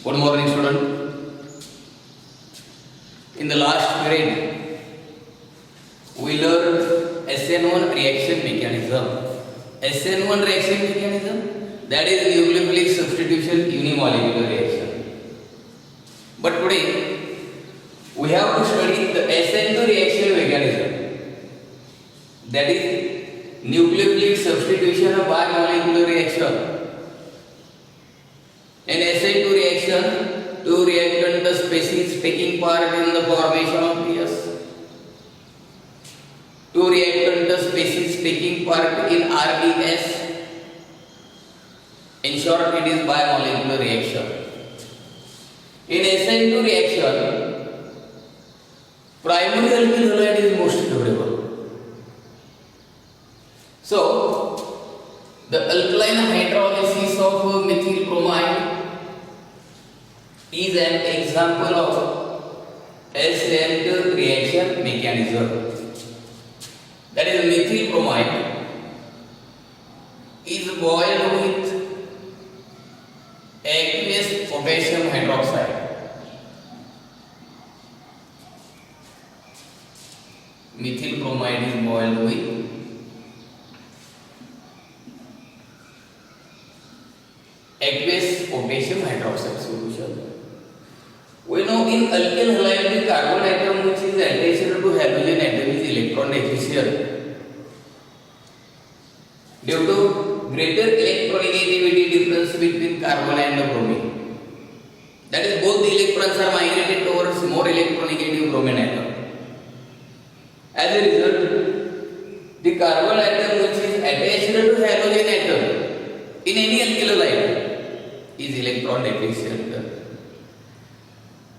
Good morning, student. In the last period, we learned SN1 reaction mechanism. SN1 reaction mechanism, that is nucleophilic substitution unimolecular reaction. But today, we have to study the SN2 reaction mechanism. That is nucleophilic substitution of bimolecular reaction. In SN2 reaction, two reactant species taking part in the formation of PS. Two reactant species taking part in RDS. In short, it is bimolecular reaction. In SN2 reaction, primary alkyl halide is most favorable. So, the alkaline hydrolysis of methyl bromide is an example of SN2 reaction mechanism. That is, methyl bromide is boiled with aqueous potassium hydroxide. Methyl bromide is boiled with aqueous potassium hydroxide solution. We know in alkyl halide the carbon atom which is attached to halogen atom is electron deficient. Due to greater electronegativity difference between carbon and bromine. That is, both the electrons are migrated towards more electronegative bromine atom. As a result, the carbon atom which is attached to halogen atom in any alkyl halide is electron deficient.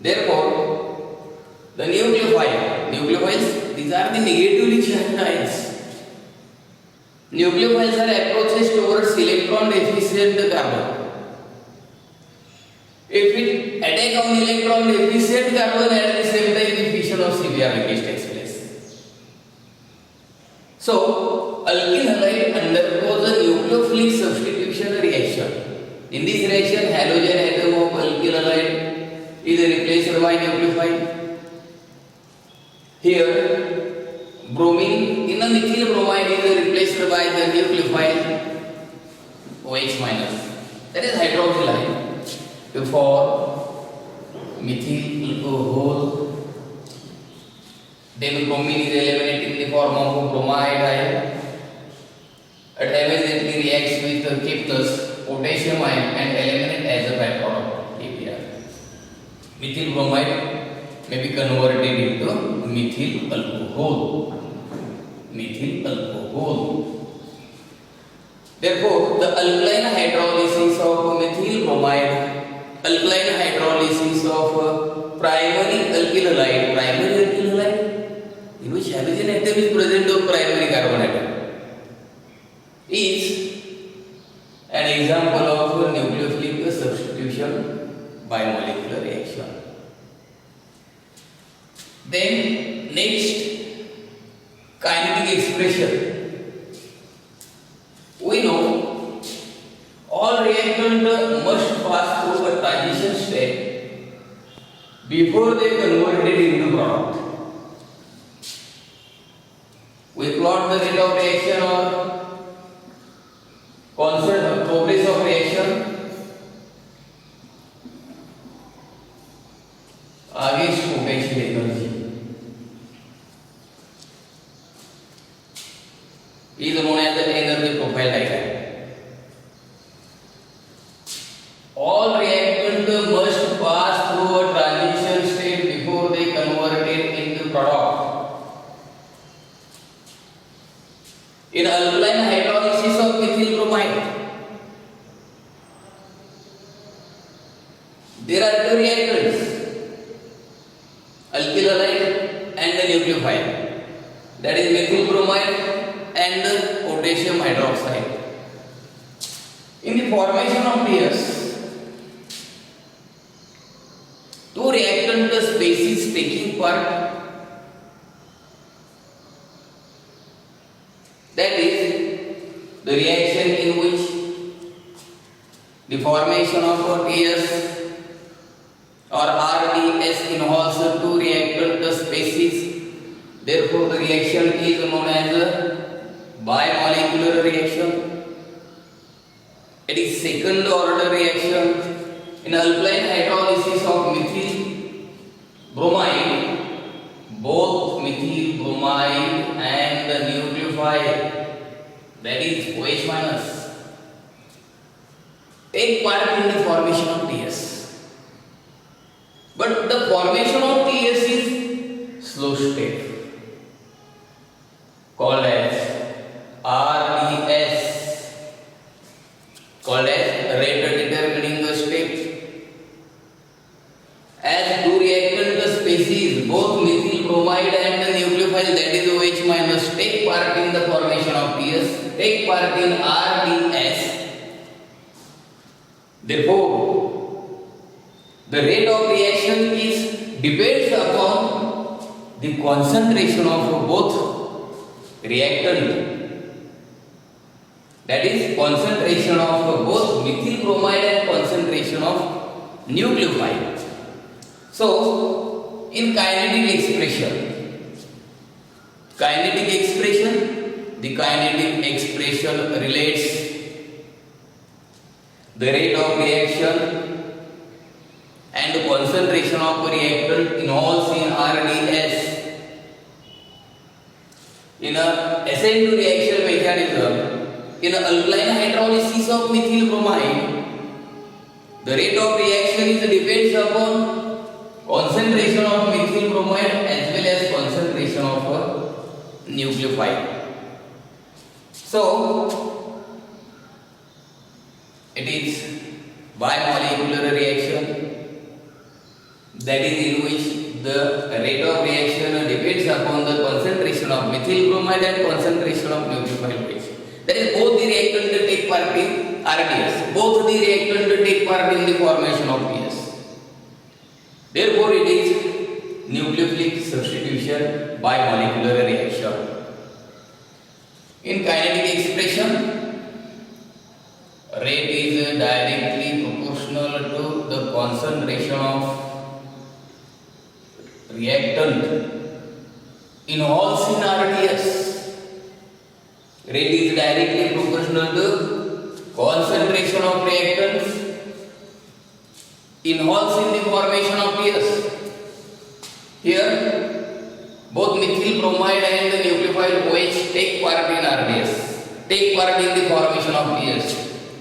Therefore, the nucleophiles, these are the negatively charged ions. Nucleophiles are approaches towards electron deficient carbon. If it attack on electron deficient carbon, at the same time the fission of CBr linkage takes place. So, alkyl halide undergoes a nucleophilic substitution reaction. In this reaction, halogen atom of alkyl halide is replaced by nucleophile. Here, bromine in a methyl bromide is replaced by the nucleophile OH minus. That is hydroxylide to form methyl alcohol. Then bromine is eliminated in the form of bromide ion. It immediately reacts with Kepler's potassium ion and eliminated as a byproduct. Methyl bromide may be converted into methyl alcohol. Methyl alcohol. Therefore, the alkaline hydrolysis of methyl bromide, alkaline hydrolysis of primary alkyl halide, in which halogen atom is present of primary carbon atom, is an example of nucleophilic substitution bimolecular reaction. Then next, kinetic expression. We know all reactants must pass through a transition step before they convert it into product. We plot the rate of reaction or constant of progress of reaction against potential energy. Is known as the energy profile diagram. All reactants must pass through a transition state before they convert it into product. In alkaline hydrolysis of methyl bromide, there are two reactants, alkyl halide and the nucleophile, that is methyl bromide and the potassium hydroxide. In the formation of PS, two reactant species taking part, that is the reaction in which the formation of a PS or RDS involves two reactant species. Therefore, the reaction is known as a bimolecular reaction. It is second order reaction. In alkaline hydrolysis of methyl bromide, both methyl bromide and the nucleophile, that is OH minus, take part in the formation of TS. But the formation of TS is slow step, called as RDS, called as rate determining step. As two reactant species, both methyl bromide and the nucleophile, that is OH minus, take part in the formation of TS, take part in RDS. Therefore, the rate of reaction is depends upon the concentration of both reactant, that is concentration of both methyl bromide and concentration of nucleophile. So, in kinetic expression, the kinetic expression relates the rate of reaction and the concentration of reactant involves in RDS. In a SN2 reaction mechanism, in alkaline hydrolysis of methyl bromide, the rate of reaction is depends upon concentration of methyl bromide as well as concentration of nucleophile. So, it is bimolecular reaction, that is in which the rate of reaction depends upon the concentration of methyl bromide and concentration of nucleophile. That is, both the reactant take part in RDS, both the reactant take part in the formation of PS. Therefore, it is nucleophilic substitution bimolecular reaction. In kinetic expression, rate is directly proportional to the concentration of reactant involves in RDS. Rate is directly proportional to concentration of reactants involves in the formation of PS. Here, both methyl bromide and the nucleophile OH take part in RDS, take part in the formation of PS.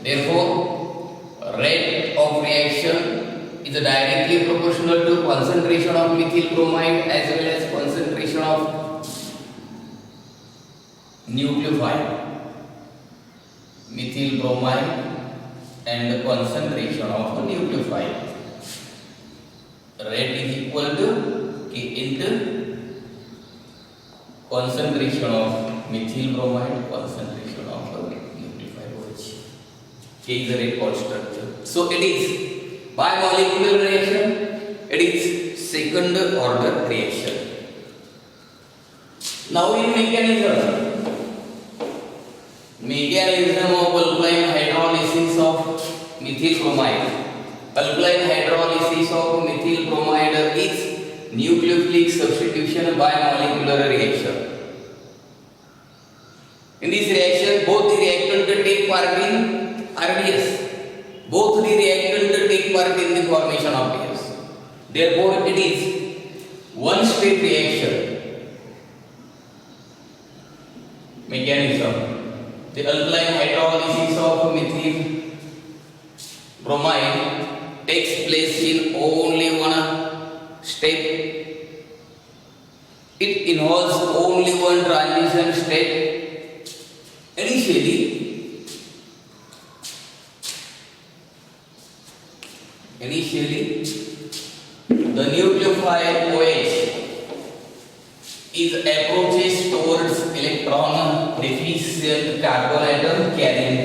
Therefore, rate of reaction is directly proportional to concentration of methyl bromide as well as concentration of nucleophile, methyl bromide and the concentration of nucleophile. Rate is equal to K into concentration of methyl bromide, concentration of nucleophile OH. K is the rate constant. So it is bimolecular reaction, it is second order reaction. Now in mechanism of alkaline hydrolysis of methyl bromide. Alkaline hydrolysis of methyl bromide is nucleophilic substitution bimolecular reaction. In this reaction, both the reactant take part in RDS, both the reactant take part in the formation of PS. Therefore, it is one step reaction mechanism. The alkaline hydrolysis of methyl bromide takes place in only one step. It involves only one transition step. Initially, the nucleophile OH is approaches towards electron deficient carbon atom carrying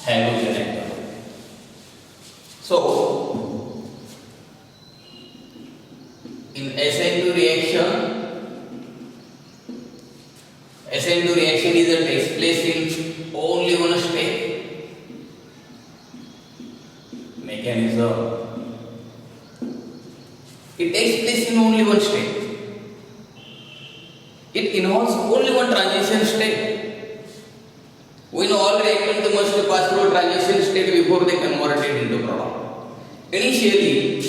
halogen atom. So, in SN2 reaction is takes place in only one step mechanism. It takes place in only one state. It involves only one transition state. We know all reactants must pass through a transition state before they convert it into product. Initially,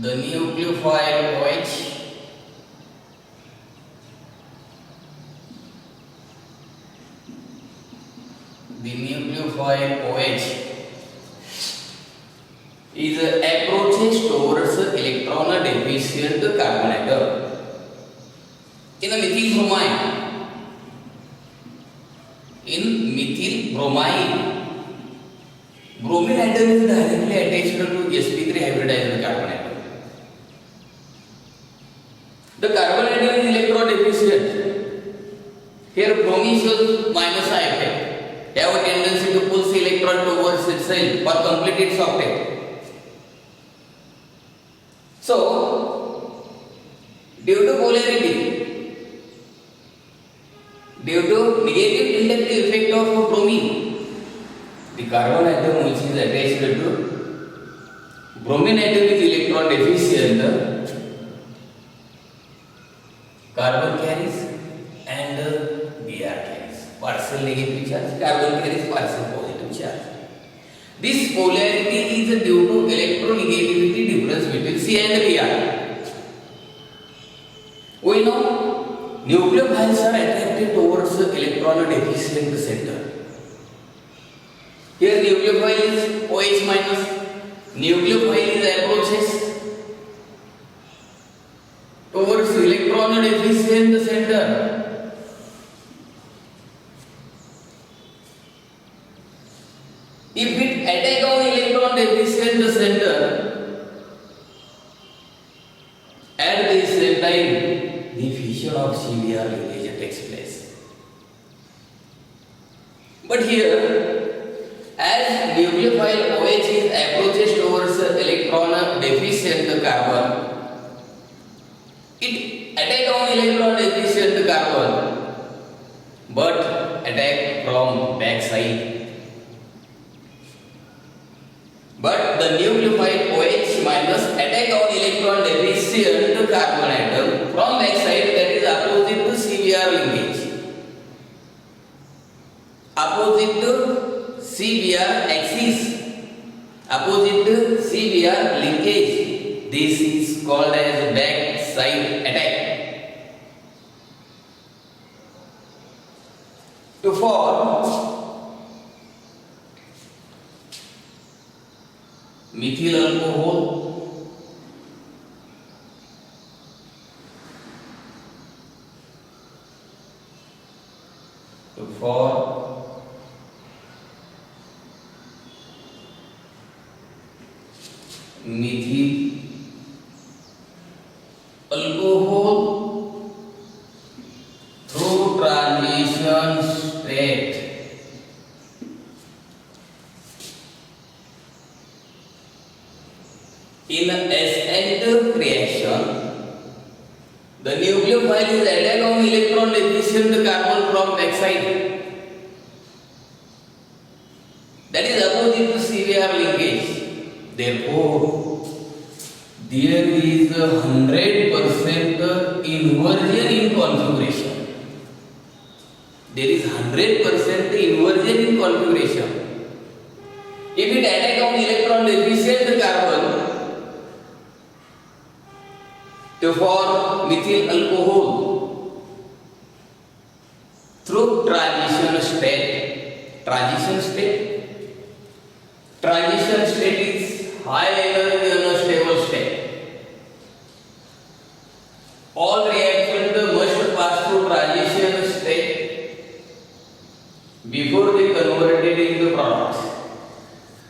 the nucleophile OH is approaches towards electron deficient carbon atom. In a methyl bromine, bromine atom is directly attached to sp3 hybridized carbon atom. The carbon atom is electron deficient. Here bromine shows minus I effect. Have a tendency to pull the electron towards itself for complete its octet. So, due to polarity, due to negative inductive effect of bromine, the carbon atom which is attached to bromine atom is electron deficient. Carbon carries and Br carries partial negative charge, carbon carries partial positive charge. This polarity is due to electronegativity difference between C and Br. We know nucleophiles are attracted towards electron deficient center. Here nucleophile is OH minus, nucleophile is approaches towards electron deficient center. If it attack on electron deficient center, at the same time, the fission of CBr linkage takes place. But here, as nucleophile OH is approaches towards electron deficient carbon, it attack on electron deficient carbon, but attack from back side. But the nucleophile OH minus attack on electron deficient carbon atom from back side, that is opposite to CBr linkage. Opposite to CBr axis. Opposite to CBr linkage. This is called as back side attack. To form methyl alcohol, to form methyl alcohol through transition state. In SN2 reaction, the nucleophile is added on electron deficient carbon from backside. That is opposite to CBr linkage. Therefore, there is 100% inversion in configuration. There is 100% inversion in configuration. If it attack on electron deficient carbon, to form methyl alcohol through transition state. Transition state is high energy unstable state. All reactions must pass through transition state before they converted into products.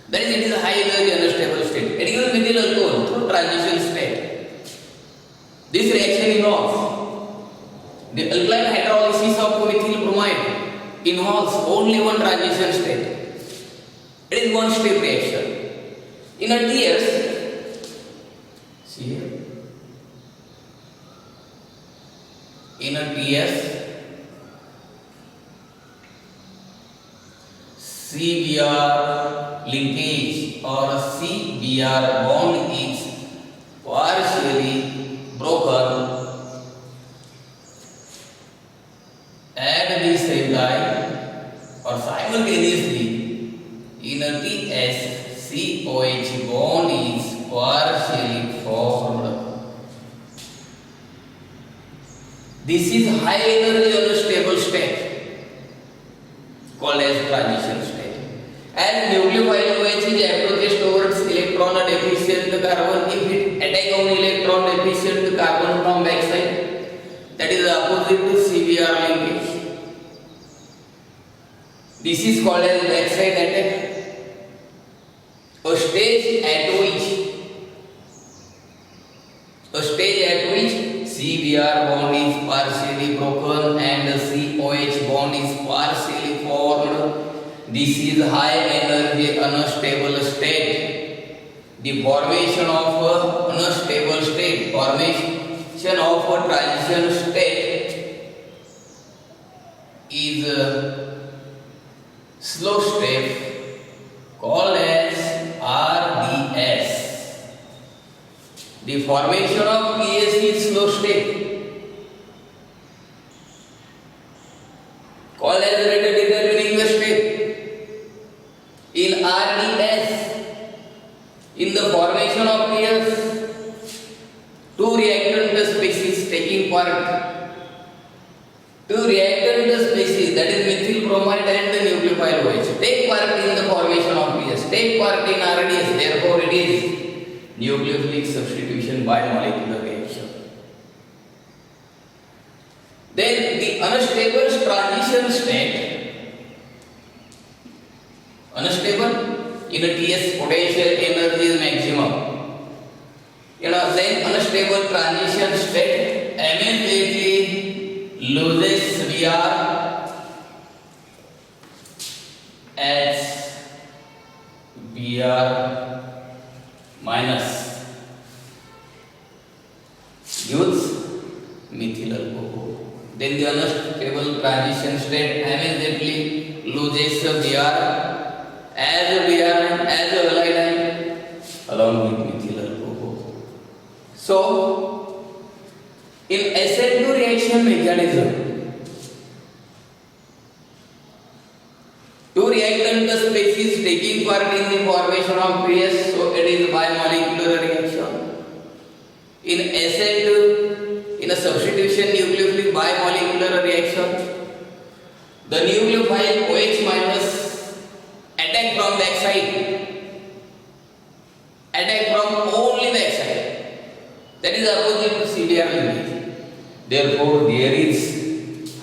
That is, it is a high energy unstable state. It is methyl alcohol through transition state. This reaction involves the alkyl hydrolysis of methyl bromide involves only one transition state. It is one step reaction. In a TS, see here. In a TS, CBr linkage or CBr bond is partially broken at the same time or simultaneously in a TsCOH bond is partially formed. This is high energy unstable state called as transition state. And nucleophile OH approaches towards electron deficient carbon if it attack on electron deficient carbon from backside. That is opposite to CBr linkage. This is called as backside attack. A stage at which CBr bond is partially broken and the COH bond is partially formed. This is high energy unstable state. The formation of unstable state, formation of a transition state is a slow step called as RDS. The formation of PS is slow state called as rate determining the state. In RDS, in the formation of PS, two reactant species taking part. Two reactant species, that is methyl bromide and the nucleophile OH, take part in the formation of PS, take part in RDS. Therefore, it is nucleophilic substitution by molecular reaction. Then the unstable transition state, unstable in a TS potential energy is maximum. Then unstable transition state immediately loses Br as Br minus gives methyl alcohol. Then the unstable transition state immediately loses Br as a halide along with methyl alcohol. So, in SN2 reaction mechanism, two reactant species taking part in the formation of PS, so it is bimolecular reaction. In SN2, in a substitution nucleophilic bimolecular reaction, the nucleophile OH minus attack from backside, attack from only backside. That is opposite to CBr linkage. Therefore, there is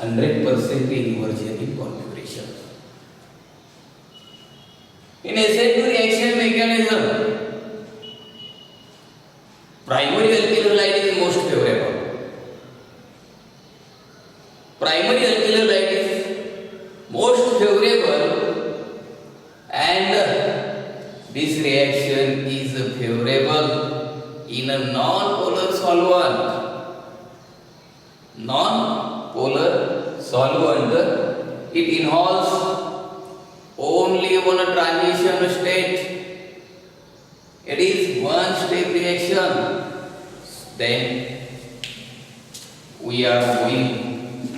100% inversion in configuration. In SN2 reaction mechanism, primary alkyl halide is most favorable. Primary alkyl halide is most favorable, and this reaction is favorable in a non-polar solvent. Non-polar solvent, it involves only one transition state. It is one step reaction. Then we are going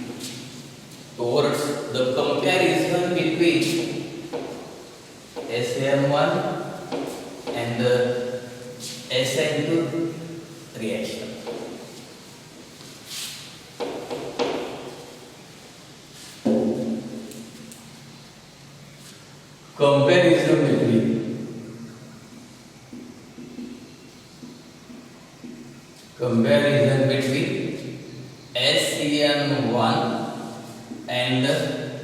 towards the comparison between SN1 and the SN2 reaction. Comparison between SN1 and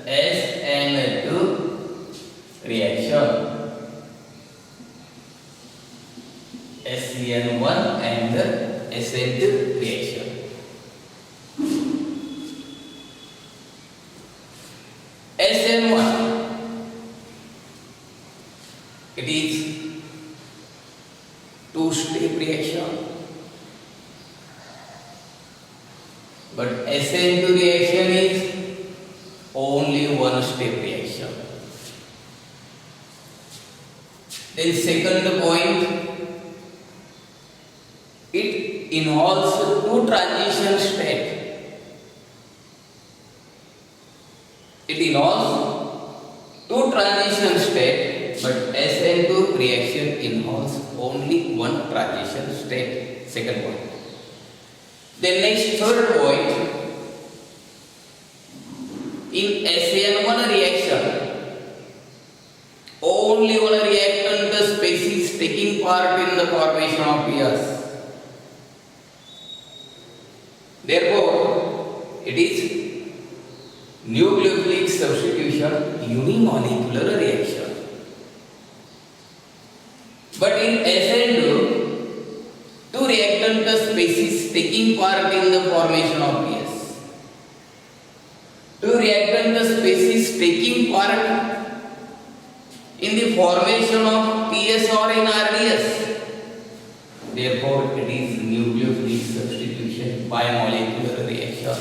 SN2 reaction. SN1 and SN2 reaction. SN1, it is two-step reaction. But SN2 reaction is only one-step reaction. Then second point, it involves two transition states. It involves two transition states, but SN2 reaction involves only one transition state. Second point. Then next third point, in SN1 reaction, only one reactant species taking part in the formation of peers. Therefore, it is nucleophilic substitution unimolecular reaction. But in SN2, two reactant species taking part in the formation of peers. Two reactant species taking part in the formation of PS or in RDS. Therefore, it is nucleophilic substitution by molecular reaction.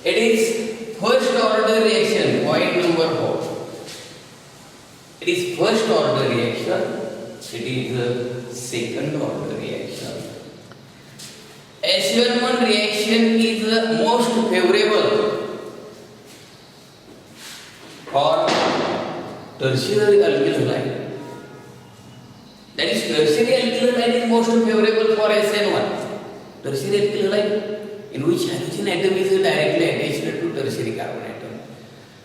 It is first order reaction, point number 4. It is first order reaction, it is second order reaction. SN1 reaction is the most favorable for tertiary alkyl halide. That is, tertiary alkyl halide is most favorable for SN1. Tertiary alkyl halide, in which hydrogen atom is directly attached to tertiary carbon atom.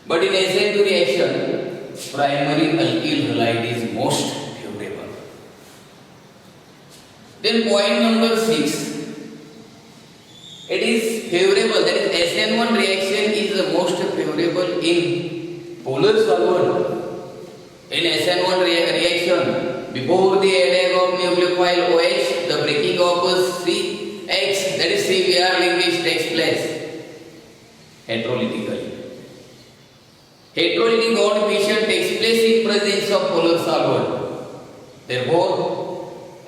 But in SN2 reaction, primary alkyl halide is most favorable. Then point number 6. It is favorable, that is SN1 reaction is the most favorable in polar solvent. In SN1 reaction, before the adding of nucleophile OH, the breaking of CX, that is CBr linkage takes place heterolytically. Heterolytic bond fission takes place in presence of polar solvent. Therefore,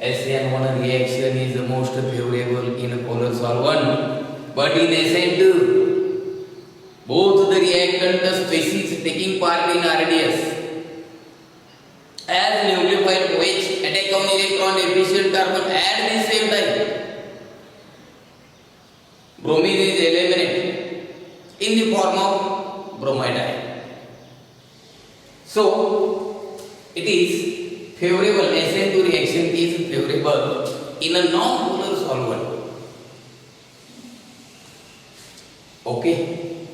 SN1 reaction is the most favorable in a polar solvent. But in SN2, both the reactant species taking part in RDS as nucleophile OH attack on electron efficient carbon at the same time. Bromine is eliminated in the form of bromide ion. So, it is favorable, SN2 reaction is favorable in a non-polar solvent. Okay?